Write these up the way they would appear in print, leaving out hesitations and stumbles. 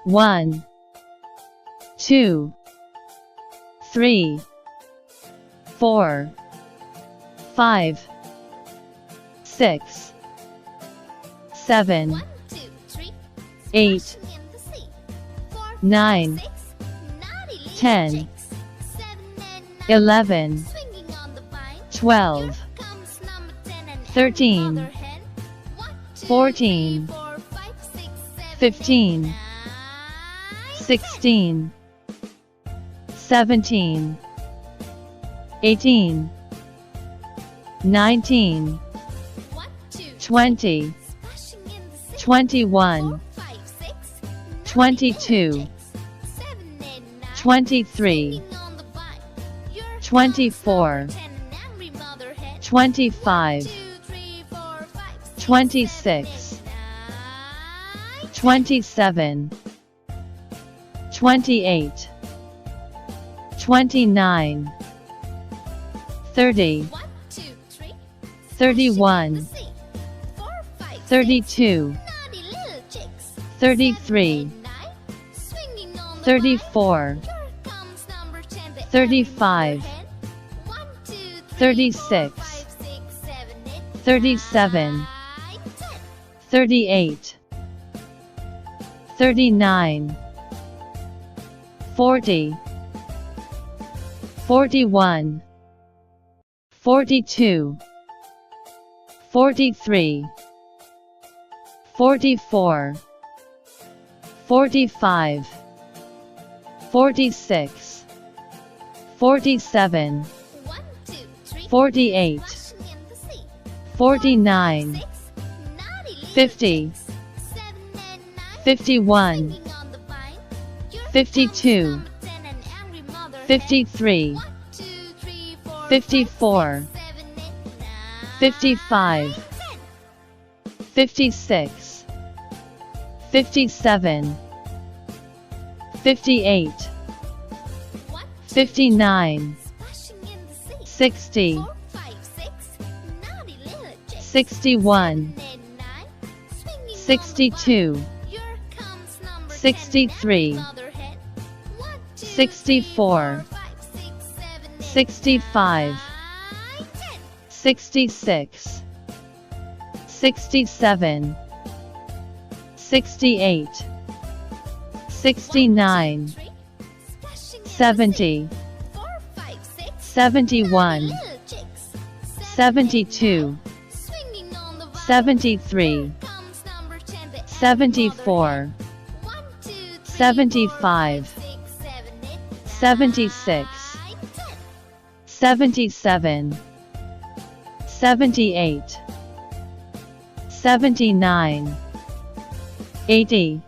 1, 2, 3, 4, 5, 6, 7, 8, 9, 10, 11, 12, 13, 14, 15, 16, 17, 18, 19, 20, 21, 22, 23, 24, 25, 26, 27, 28, 29, 30, 31, 32, 33, 34, 35, 36, 37, 38, 39, 40, 41, 42, 43, 44, 45, 46, 47, 48, 49, 50, 51, 52, 53, 54, 55, 56, 57, 58, 59, 60, 61, 62, 63, 64, 65, 66, 67, 68, 69, 70, 71, 72, 73, 74, 75, 76, 77, 78, 79, 80,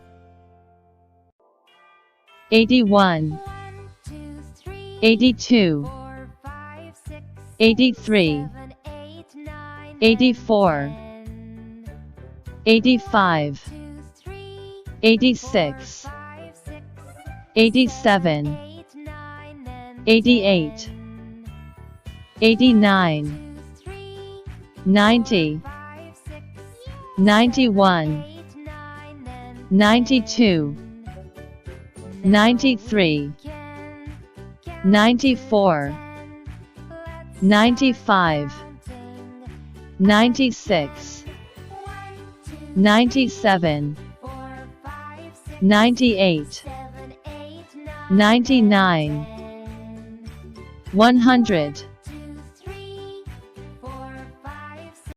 81, 82, 83, 84, 85, 86, 87, 88, 89, 90, 91, 92, 93, 94, 95, 96, 97, 98, 99, 100.